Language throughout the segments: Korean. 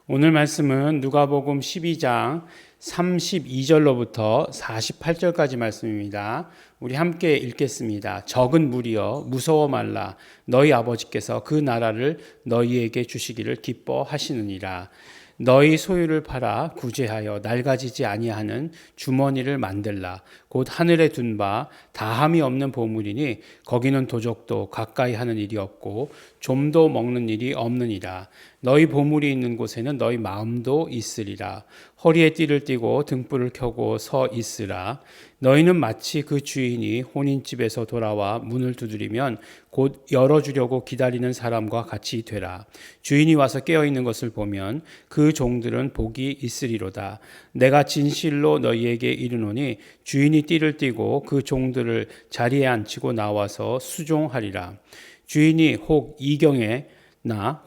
오늘 말씀은 누가복음 12장 32절로부터 48절까지 말씀입니다. 우리 함께 읽겠습니다. 적은 무리여 무서워 말라. 너희 아버지께서 그 나라를 너희에게 주시기를 기뻐하시느니라. 너희 소유를 팔아 구제하여 낡아지지 아니하는 주머니를 만들라. 곧 하늘에 둔 바 다함이 없는 보물이니 거기는 도적도 가까이 하는 일이 없고 좀도 먹는 일이 없느니라. 너희 보물이 있는 곳에는 너희 마음도 있으리라. 허리에 띠를 띠고 등불을 켜고 서 있으라. 너희는 마치 그 주인이 혼인집에서 돌아와 문을 두드리면 곧 열어주려고 기다리는 사람과 같이 되라. 주인이 와서 깨어있는 것을 보면 그 종들은 복이 있으리로다. 내가 진실로 너희에게 이르노니 주인이 띠를 띠고 그 종들을 자리에 앉히고 나와서 수종하리라. 주인이 혹 이경에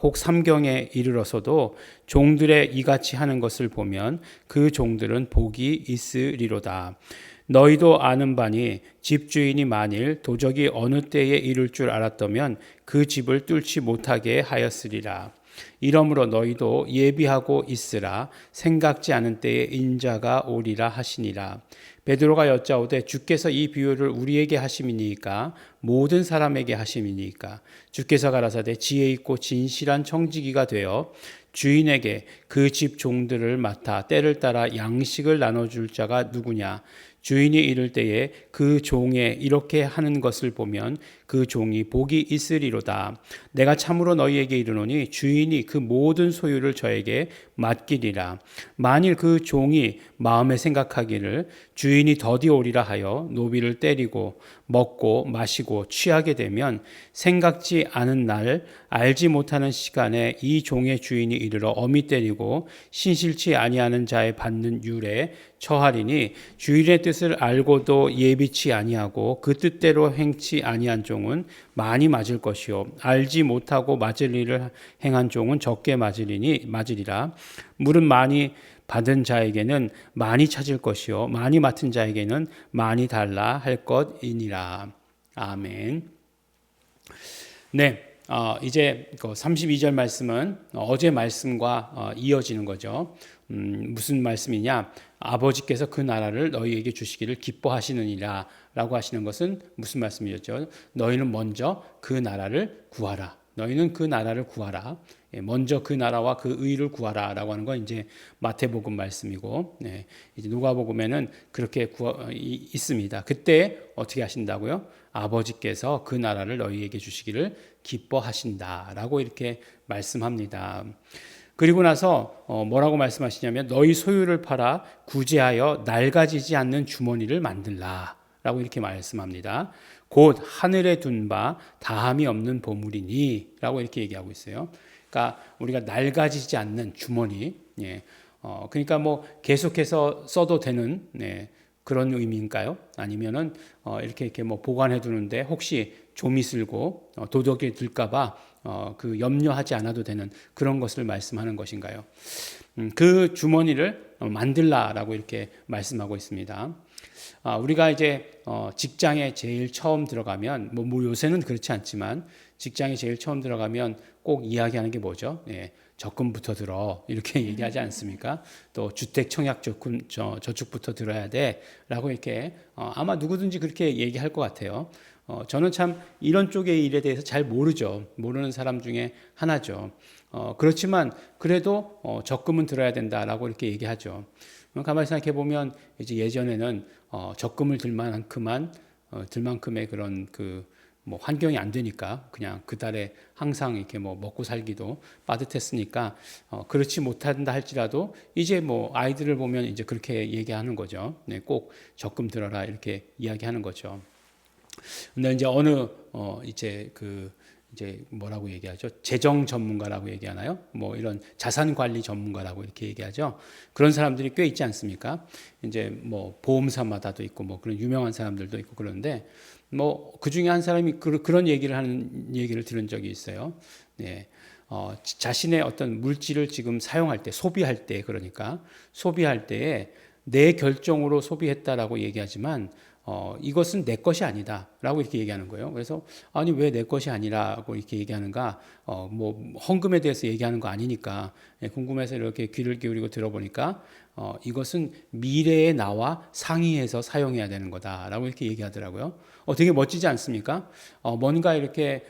혹 삼경에 이르러서도 종들의 이같이 하는 것을 보면 그 종들은 복이 있으리로다. 너희도 아는 바니 집주인이 만일 도적이 어느 때에 이룰 줄 알았다면 그 집을 뚫지 못하게 하였으리라. 이러므로 너희도 예비하고 있으라. 생각지 않은 때에 인자가 오리라 하시니라. 베드로가 여짜오되 주께서 이 비유를 우리에게 하심이니까 모든 사람에게 하심이니까. 주께서 가라사대 지혜 있고 진실한 청지기가 되어 주인에게 그 집 종들을 맡아 때를 따라 양식을 나눠줄 자가 누구냐. 주인이 이를 때에 그 종에 이렇게 하는 것을 보면 그 종이 복이 있으리로다. 내가 참으로 너희에게 이르노니 주인이 그 모든 소유를 저에게 맡기리라. 만일 그 종이 마음에 생각하기를 주인이 더디 오리라 하여 노비를 때리고 먹고 마시고 취하게 되면 생각지 않은 날 알지 못하는 시간에 이 종의 주인이 이르러 엄히 때리고 신실치 아니하는 자의 받는 율에 처하리니 주인의 뜻을 알고도 예비치 아니하고 그 뜻대로 행치 아니한 종은 많이 맞을 것이요 알지 못하고 맞을 일을 행한 종은 적게 맞으리라. 물은 많이 받은 자에게는 많이 찾을 것이요 많이 맡은 자에게는 많이 달라 할 것이니라. 아멘. 네. 이제 32절 말씀은 어제 말씀과 이어지는 거죠. 무슨 말씀이냐? 아버지께서 그 나라를 너희에게 주시기를 기뻐하시느니라 라고 하시는 것은 무슨 말씀이었죠? 너희는 먼저 그 나라를 구하라. 너희는 그 나라를 구하라. 먼저 그 나라와 그 의를 구하라 라고 하는 건 이제 마태복음 말씀이고, 이제 누가복음에는 그렇게 있습니다. 그때 어떻게 하신다고요? 아버지께서 그 나라를 너희에게 주시기를 기뻐하신다 라고 이렇게 말씀합니다. 그리고 나서 뭐라고 말씀하시냐면 너희 소유를 팔아 구제하여 낡아지지 않는 주머니를 만들라 라고 이렇게 말씀합니다. 곧 하늘에 둔 바 다함이 없는 보물이니 라고 이렇게 얘기하고 있어요. 그러니까 우리가 낡아지지 않는 주머니, 그러니까 뭐 계속해서 써도 되는 그런 의미인가요? 아니면은 이렇게 뭐 보관해 두는데 혹시 좀이 쓸고 도둑이 들까봐 그 염려하지 않아도 되는 그런 것을 말씀하는 것인가요? 그 주머니를 만들라라고 이렇게 말씀하고 있습니다. 우리가 이제 직장에 제일 처음 들어가면 뭐 요새는 그렇지 않지만 직장에 제일 처음 들어가면 꼭 이야기하는 게 뭐죠? 적금부터 들어 이렇게 얘기하지 않습니까? 또 주택 청약 저축부터 들어야 돼라고 이렇게 아마 누구든지 그렇게 얘기할 것 같아요. 저는 참 이런 쪽의 일에 대해서 잘 모르죠. 모르는 사람 중에 하나죠. 그렇지만 그래도 적금은 들어야 된다라고 이렇게 얘기하죠. 가만히 생각해 보면 이제 예전에는 적금을 들 만큼의 그런 뭐 환경이 안 되니까 그냥 그 달에 항상 이렇게 뭐 먹고 살기도 빠듯했으니까 그렇지 못한다 할지라도 이제 뭐 아이들을 보면 이제 그렇게 얘기하는 거죠. 꼭 적금 들어라 이렇게 이야기하는 거죠. 근데 이제 이제 뭐라고 얘기하죠? 재정 전문가라고 얘기하나요? 뭐 이런 자산 관리 전문가라고 이렇게 얘기하죠. 그런 사람들이 꽤 있지 않습니까? 이제 뭐 보험사마다도 있고 뭐 그런 유명한 사람들도 있고 그런데 뭐 그 중에 한 사람이 그런 얘기를 들은 적이 있어요. 자신의 어떤 물질을 지금 사용할 때, 소비할 때, 그러니까 소비할 때에 내 결정으로 소비했다라고 얘기하지만 이것은 내 것이 아니다라고 이렇게 얘기하는 거예요. 그래서 아니 왜 내 것이 아니라고 이렇게 얘기하는가? 뭐 헌금에 대해서 얘기하는 거 아니니까 궁금해서 이렇게 귀를 기울이고 들어보니까 이것은 미래의 나와 상의해서 사용해야 되는 거다라고 이렇게 얘기하더라고요. 되게 멋지지 않습니까? 뭔가 이렇게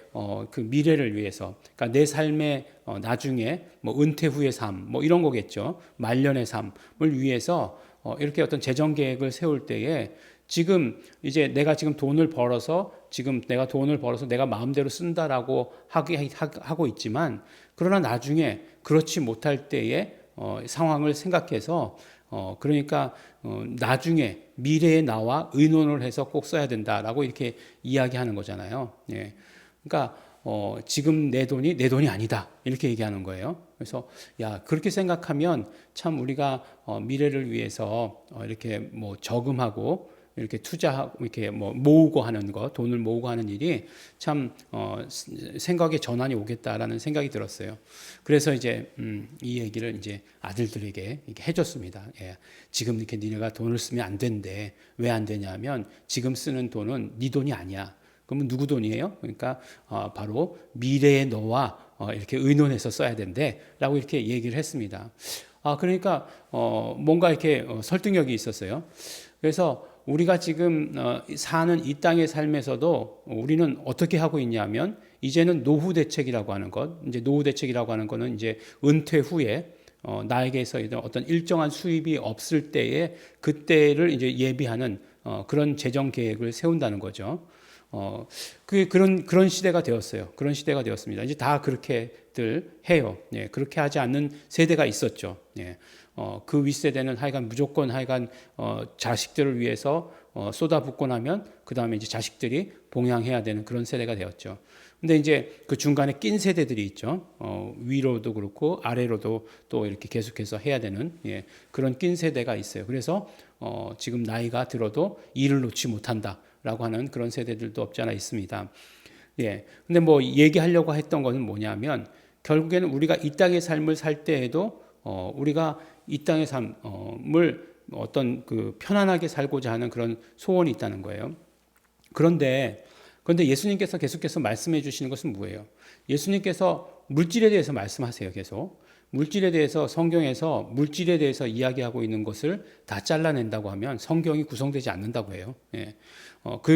그 미래를 위해서, 그러니까 내 삶의 나중에 뭐 은퇴 후의 삶, 뭐 이런 거겠죠. 말년의 삶을 위해서 이렇게 어떤 재정 계획을 세울 때에 지금 이제 내가 지금 돈을 벌어서 지금 내가 돈을 벌어서 내가 마음대로 쓴다라고 하고 있지만 그러나 나중에 그렇지 못할 때의 상황을 생각해서 그러니까 나중에 미래의 나와 의논을 해서 꼭 써야 된다라고 이렇게 이야기하는 거잖아요. 예. 그러니까 지금 내 돈이 아니다 이렇게 얘기하는 거예요. 그래서 야 그렇게 생각하면 참 우리가 미래를 위해서 이렇게 뭐 저금하고 이렇게 투자하고 이렇게 뭐 모으고 하는 거, 돈을 모으고 하는 일이 참 생각의 전환이 오겠다라는 생각이 들었어요. 그래서 이제 이 얘기를 이제 아들들에게 이렇게 해줬습니다. 예, 지금 이렇게 니네가 돈을 쓰면 안 된대. 왜 안 되냐면 지금 쓰는 돈은 네 돈이 아니야. 그러면 누구 돈이에요? 그러니까 바로 미래의 너와 이렇게 의논해서 써야 된대라고 이렇게 얘기를 했습니다. 그러니까 뭔가 이렇게 설득력이 있었어요. 그래서 우리가 지금 사는 이 땅의 삶에서도 우리는 어떻게 하고 있냐면 이제는 노후 대책이라고 하는 것, 이제 노후 대책이라고 하는 거는 이제 은퇴 후에 나에게서 어떤 일정한 수입이 없을 때에 그때를 이제 예비하는 그런 재정 계획을 세운다는 거죠. 그런 시대가 되었어요. 그런 시대가 되었습니다. 이제 다 그렇게들 해요. 예, 그렇게 하지 않는 세대가 있었죠. 예. 그 윗세대는 하여간 무조건 하여간 자식들을 위해서 쏟아붓고 나면 그 다음에 이제 자식들이 봉양해야 되는 그런 세대가 되었죠. 근데 이제 그 중간에 낀 세대들이 있죠. 위로도 그렇고 아래로도 또 이렇게 계속해서 해야 되는 그런 낀 세대가 있어요. 그래서 지금 나이가 들어도 일을 놓지 못한다라고 하는 그런 세대들도 없지 않아 있습니다. 예. 근데 뭐 얘기하려고 했던 거는 뭐냐면 결국에는 우리가 이 땅의 삶을 살 때에도 우리가 이 땅의 삶을 어떤 그 편안하게 살고자 하는 그런 소원이 있다는 거예요. 그런데 예수님께서 계속해서 말씀해 주시는 것은 뭐예요? 예수님께서 물질에 대해서 말씀하세요. 계속 물질에 대해서 성경에서 물질에 대해서 이야기하고 있는 것을 다 잘라낸다고 하면 성경이 구성되지 않는다고 해요. 예.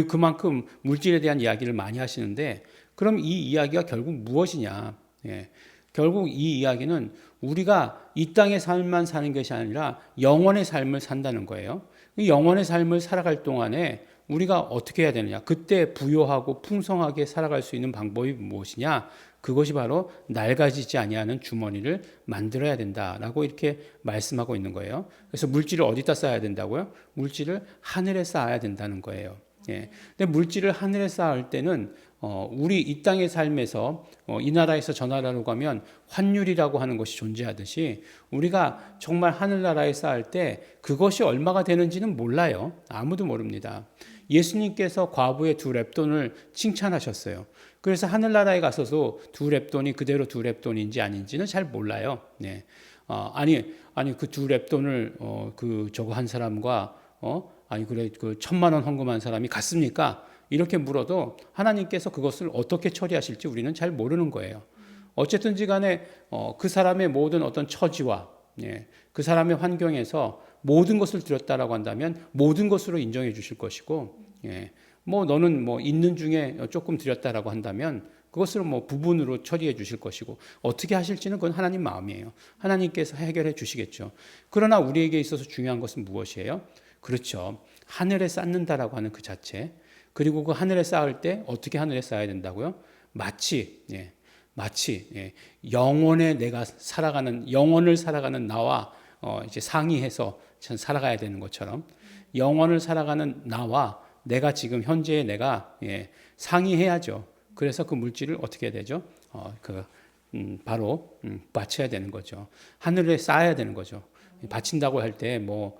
그만큼 물질에 대한 이야기를 많이 하시는데 그럼 이 이야기가 결국 무엇이냐? 예. 결국 이 이야기는 우리가 이 땅의 삶만 사는 것이 아니라 영원의 삶을 산다는 거예요. 이 영원의 삶을 살아갈 동안에 우리가 어떻게 해야 되느냐? 그때 부요하고 풍성하게 살아갈 수 있는 방법이 무엇이냐? 그것이 바로 낡아지지 아니하는 주머니를 만들어야 된다라고 이렇게 말씀하고 있는 거예요. 그래서 물질을 어디다 쌓아야 된다고요? 물질을 하늘에 쌓아야 된다는 거예요. 예. 근데 물질을 하늘에 쌓을 때는 우리 이 땅의 삶에서 이 나라에서 저 나라로 가면 환율이라고 하는 것이 존재하듯이 우리가 정말 하늘나라에 쌓을 때 그것이 얼마가 되는지는 몰라요. 아무도 모릅니다. 예수님께서 과부의 2렙돈을 칭찬하셨어요. 그래서 하늘나라에 가서도 2렙돈이 그대로 2렙돈인지 아닌지는 잘 몰라요. 네. 아니 그 2렙돈을 그 저거 한 사람과 아니 그래 그 1,000만 원 헌금한 사람이 같습니까? 이렇게 물어도 하나님께서 그것을 어떻게 처리하실지 우리는 잘 모르는 거예요. 어쨌든지 간에 그 사람의 모든 어떤 처지와 그 사람의 환경에서 모든 것을 드렸다라고 한다면 모든 것으로 인정해 주실 것이고 뭐 너는 뭐 있는 중에 조금 드렸다라고 한다면 그것을 뭐 부분으로 처리해 주실 것이고 어떻게 하실지는 그건 하나님 마음이에요. 하나님께서 해결해 주시겠죠. 그러나 우리에게 있어서 중요한 것은 무엇이에요? 그렇죠. 하늘에 쌓는다라고 하는 그 자체. 그리고 그 하늘에 쌓을 때 어떻게 하늘에 쌓아야 된다고요? 마치 영원에 내가 살아가는 영원을 살아가는 나와 이제 상의해서 살아가야 되는 것처럼 영원을 살아가는 나와 내가 지금 현재의 내가 상의해야죠. 그래서 그 물질을 어떻게 해야 되죠? 바로 바쳐야 되는 거죠. 하늘에 쌓아야 되는 거죠. 바친다고 할 때 뭐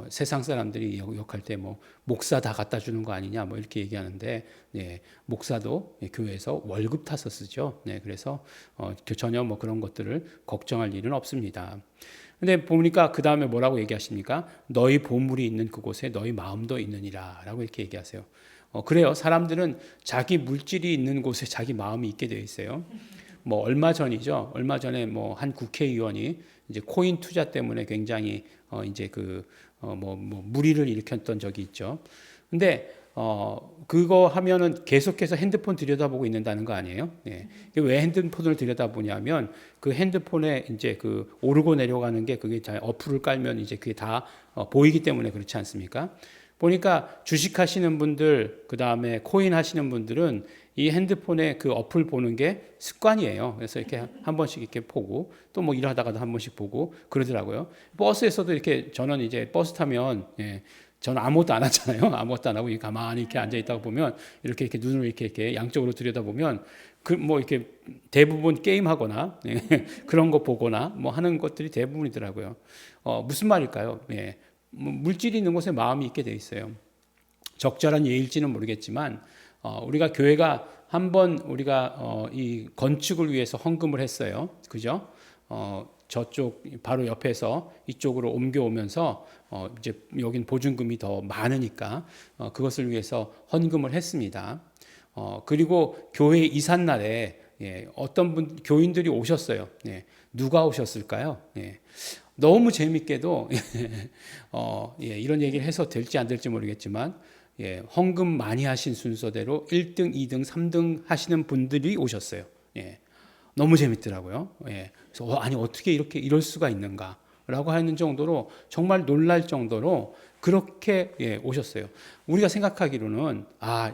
세상 사람들이 욕할 때 뭐 목사 다 갖다 주는 거 아니냐 뭐 이렇게 얘기하는데, 네, 목사도 교회에서 월급 타서 쓰죠. 네, 그래서 전혀 뭐 그런 것들을 걱정할 일은 없습니다. 근데 보니까 그 다음에 뭐라고 얘기하십니까? 너희 보물이 있는 그곳에 너희 마음도 있느니라 라고 이렇게 얘기하세요. 그래요. 사람들은 자기 물질이 있는 곳에 자기 마음이 있게 되어 있어요. 뭐 얼마 전이죠. 얼마 전에 뭐 한 국회의원이 이제 코인 투자 때문에 굉장히 이제 뭐 물의를 일으켰던 적이 있죠. 근데 그거 하면은 계속해서 핸드폰 들여다보고 있는다는 거 아니에요? 예. 왜 핸드폰을 들여다보냐면 그 핸드폰에 이제 그 오르고 내려가는 게 그게 잘 어플을 깔면 이제 그게 다 보이기 때문에 그렇지 않습니까? 보니까 주식 하시는 분들, 그 다음에 코인 하시는 분들은 이 핸드폰에 그 어플 보는 게 습관이에요. 그래서 이렇게 한 번씩 이렇게 보고 또 뭐 일하다가도 한 번씩 보고 그러더라고요. 버스에서도 이렇게 저는 이제 버스 타면, 예, 저는 아무것도 안 하잖아요. 아무것도 안 하고 가만히 이렇게 앉아 있다가 보면 이렇게 눈을 이렇게 양쪽으로 들여다보면 뭐 이렇게 대부분 게임하거나, 예, 그런 거 보거나 뭐 하는 것들이 대부분이더라고요. 무슨 말일까요? 예. 물질이 있는 곳에 마음이 있게 돼 있어요. 적절한 예일지는 모르겠지만 우리가 교회가 한번 우리가 이 건축을 위해서 헌금을 했어요. 그죠? 저쪽 바로 옆에서 이쪽으로 옮겨오면서 이제 여긴 보증금이 더 많으니까 그것을 위해서 헌금을 했습니다. 그리고 교회 이삿날에, 예, 어떤 분 교인들이 오셨어요. 예, 누가 오셨을까요? 예. 너무 재밌게도 예, 이런 얘기를 해서 될지 안 될지 모르겠지만, 예, 헌금 많이 하신 순서대로 1등, 2등, 3등 하시는 분들이 오셨어요. 예, 너무 재밌더라고요. 예, 그래서 아니 어떻게 이럴 수가 있는가라고 하는 정도로 정말 놀랄 정도로 그렇게, 예, 오셨어요. 우리가 생각하기로는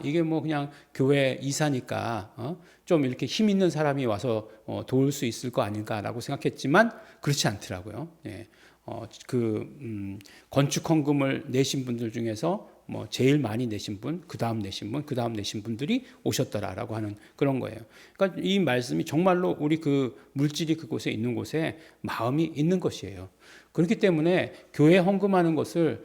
이게 뭐 그냥 교회 이사니까 좀 이렇게 힘 있는 사람이 와서 도울 수 있을 거 아닌가라고 생각했지만 그렇지 않더라고요. 예. 건축 헌금을 내신 분들 중에서 뭐 제일 많이 내신 분, 그 다음 내신 분들이 오셨더라라고 하는 그런 거예요. 그러니까 이 말씀이 정말로 우리 그 물질이 그곳에 있는 곳에 마음이 있는 것이에요. 그렇기 때문에 교회 헌금하는 것을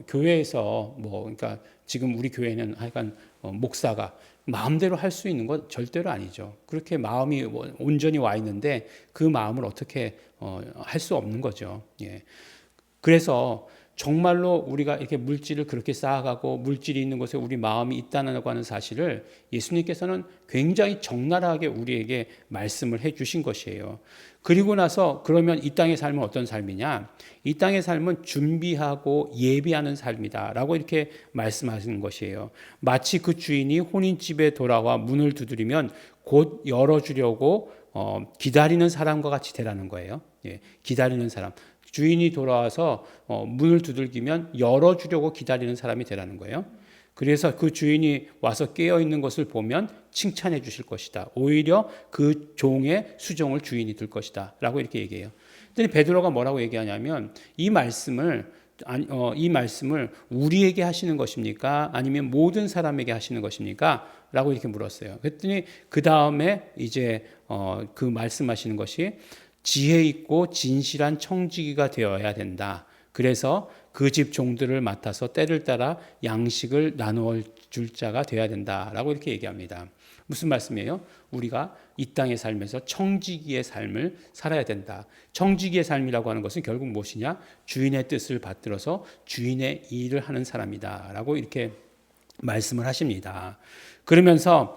교회에서 뭐 그러니까 지금 우리 교회는 하여간 목사가 마음대로 할 수 있는 건 절대로 아니죠. 그렇게 마음이 온전히 와 있는데 그 마음을 어떻게 할 수 없는 거죠. 예. 그래서 정말로 우리가 이렇게 물질을 그렇게 쌓아가고 물질이 있는 곳에 우리 마음이 있다고 하는 사실을 예수님께서는 굉장히 적나라하게 우리에게 말씀을 해 주신 것이에요. 그리고 나서 그러면 이 땅의 삶은 어떤 삶이냐? 이 땅의 삶은 준비하고 예비하는 삶이다 라고 이렇게 말씀하시는 것이에요. 마치 그 주인이 혼인집에 돌아와 문을 두드리면 곧 열어주려고 기다리는 사람과 같이 되라는 거예요. 예, 기다리는 사람. 주인이 돌아와서 문을 두들기면 열어주려고 기다리는 사람이 되라는 거예요. 그래서 그 주인이 와서 깨어있는 것을 보면 칭찬해 주실 것이다. 오히려 그 종의 수종을 주인이 들 것이다 라고 이렇게 얘기해요. 그런데 베드로가 뭐라고 얘기하냐면 이 말씀을 우리에게 하시는 것입니까? 아니면 모든 사람에게 하시는 것입니까? 라고 이렇게 물었어요. 그랬더니 그 다음에 이제 그 말씀하시는 것이 지혜 있고 진실한 청지기가 되어야 된다. 그래서 그 집 종들을 맡아서 때를 따라 양식을 나누어 줄 자가 되어야 된다라고 이렇게 얘기합니다. 무슨 말씀이에요? 우리가 이 땅의 삶에서 청지기의 삶을 살아야 된다. 청지기의 삶이라고 하는 것은 결국 무엇이냐? 주인의 뜻을 받들어서 주인의 일을 하는 사람이다라고 이렇게 말씀을 하십니다. 그러면서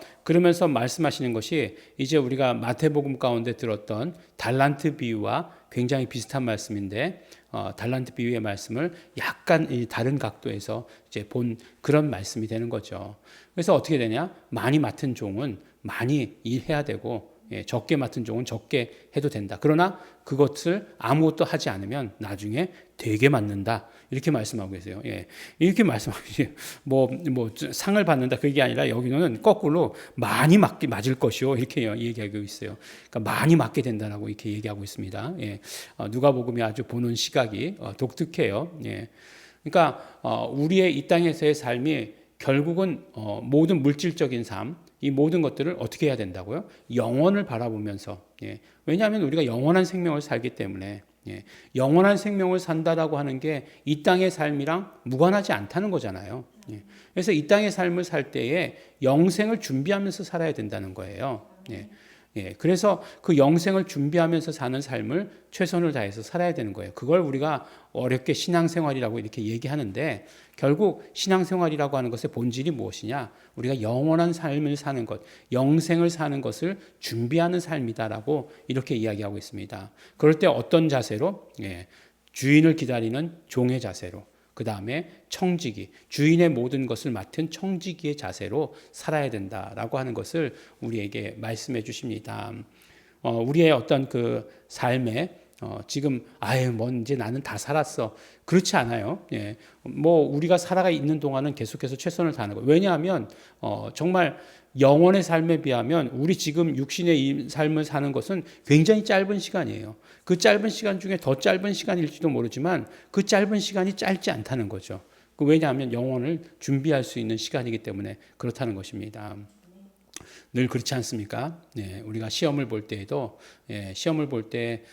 말씀하시는 것이 이제 우리가 마태복음 가운데 들었던 달란트 비유와 굉장히 비슷한 말씀인데 달란트 비유의 말씀을 약간 다른 각도에서 이제 본 그런 말씀이 되는 거죠. 그래서 어떻게 되냐? 많이 맡은 종은 많이 일해야 되고 적게 맡은 종은 적게 해도 된다. 그러나 그것을 아무것도 하지 않으면 나중에 되게 맡는다. 이렇게 말씀하고 계세요. 예. 이렇게 말씀하고 계세요. 뭐 상을 받는다. 그게 아니라 여기는 거꾸로 많이 맞을 것이요. 이렇게 얘기하고 있어요. 그러니까 많이 맞게 된다라고 이렇게 얘기하고 있습니다. 예. 누가복음이 아주 보는 시각이 독특해요. 예. 그러니까 우리의 이 땅에서의 삶이 결국은 모든 물질적인 삶, 이 모든 것들을 어떻게 해야 된다고요? 영원을 바라보면서. 예. 왜냐하면 우리가 영원한 생명을 살기 때문에 예. 영원한 생명을 산다라고 하는 게 이 땅의 삶이랑 무관하지 않다는 거잖아요. 예. 그래서 이 땅의 삶을 살 때에 영생을 준비하면서 살아야 된다는 거예요. 예. 예. 그래서 그 영생을 준비하면서 사는 삶을 최선을 다해서 살아야 되는 거예요. 그걸 우리가 어렵게 신앙생활이라고 이렇게 얘기하는데 결국 신앙생활이라고 하는 것의 본질이 무엇이냐? 우리가 영원한 삶을 사는 것, 영생을 사는 것을 준비하는 삶이다라고 이렇게 이야기하고 있습니다. 그럴 때 어떤 자세로? 예. 주인을 기다리는 종의 자세로, 그 다음에 청지기, 주인의 모든 것을 맡은 청지기의 자세로 살아야 된다라고 하는 것을 우리에게 말씀해 주십니다. 우리의 어떤 그 삶에 지금 이제 나는 다 살았어. 그렇지 않아요. 예. 뭐 우리가 살아가 있는 동안은 계속해서 최선을 다하는 거예요. 왜냐하면 정말 영원의 삶에 비하면 우리 지금 육신의 이 삶을 사는 것은 굉장히 짧은 시간이에요. 그 짧은 시간 중에 더 짧은 시간일지도 모르지만 그 짧은 시간이 짧지 않다는 거죠. 왜냐하면 영혼을 준비할 수 있는 시간이기 때문에 그렇다는 것입니다. 늘 그렇지 않습니까? 네, 우리가 시험을 볼 때에도 시험을 볼 때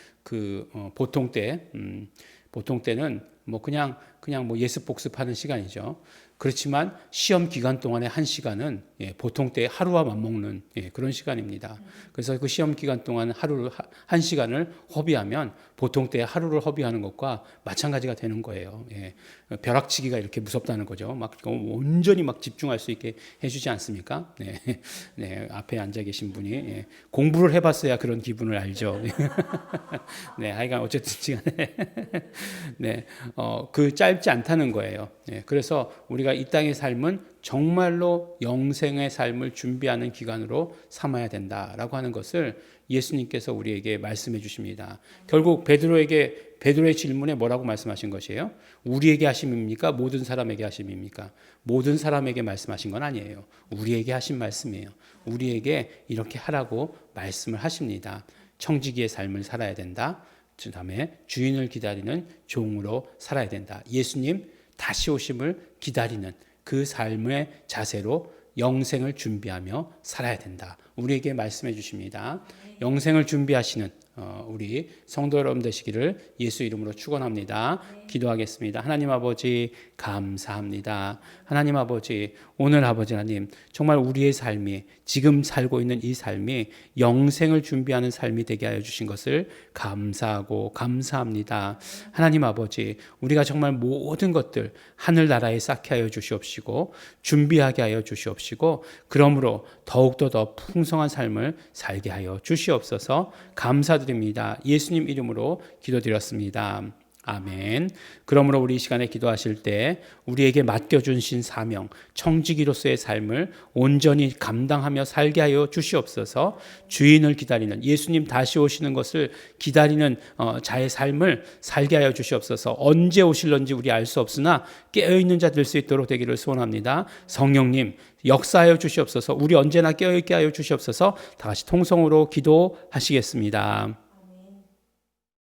보통 때는 뭐 그냥 뭐 예습 복습하는 시간이죠. 그렇지만 시험 기간 동안의 한 시간은 보통 때 하루와 맞먹는 그런 시간입니다. 그래서 그 시험 기간 동안 한 시간을 허비하면 보통 때 하루를 허비하는 것과 마찬가지가 되는 거예요. 벼락치기가 이렇게 무섭다는 거죠. 막 온전히 막 집중할 수 있게 해주지 않습니까? 네, 앞에 앉아 계신 분이 공부를 해봤어야 그런 기분을 알죠. 네, 하여간 어쨌든 시간에 그 짧지 않다는 거예요. 그래서 우리가 이 땅의 삶은 정말로 영생의 삶을 준비하는 기간으로 삼아야 된다라고 하는 것을 예수님께서 우리에게 말씀해 주십니다. 결국 베드로의 질문에 뭐라고 말씀하신 것이에요? 우리에게 하심입니까? 모든 사람에게 하심입니까? 모든 사람에게 말씀하신 건 아니에요. 우리에게 하신 말씀이에요. 우리에게 이렇게 하라고 말씀을 하십니다. 청지기의 삶을 살아야 된다. 그 다음에 주인을 기다리는 종으로 살아야 된다. 예수님 다시 오심을 기다리는 그 삶의 자세로 영생을 준비하며 살아야 된다. 우리에게 말씀해 주십니다. 영생을 준비하시는 우리 성도 여러분 되시기를 예수 이름으로 축원합니다. 기도하겠습니다. 하나님 아버지 감사합니다. 하나님 아버지 오늘 아버지 하나님 정말 우리의 삶이 지금 살고 있는 이 삶이 영생을 준비하는 삶이 되게 하여 주신 것을 감사하고 감사합니다. 하나님 아버지 우리가 정말 모든 것들 하늘나라에 쌓게 하여 주시옵시고 준비하게 하여 주시옵시고 그러므로 더욱더 더 풍성한 삶을 살게 하여 주시옵소서. 감사드립니다. 예수님 이름으로 기도드렸습니다. 아멘. 그러므로 우리 이 시간에 기도하실 때 우리에게 맡겨주신 사명, 청지기로서의 삶을 온전히 감당하며 살게 하여 주시옵소서. 주인을 기다리는 예수님 다시 오시는 것을 기다리는 자의 삶을 살게 하여 주시옵소서. 언제 오실런지 우리 알 수 없으나 깨어있는 자 될 수 있도록 되기를 소원합니다. 성령님 역사하여 주시옵소서. 우리 언제나 깨어있게 하여 주시옵소서. 다 같이 통성으로 기도하시겠습니다.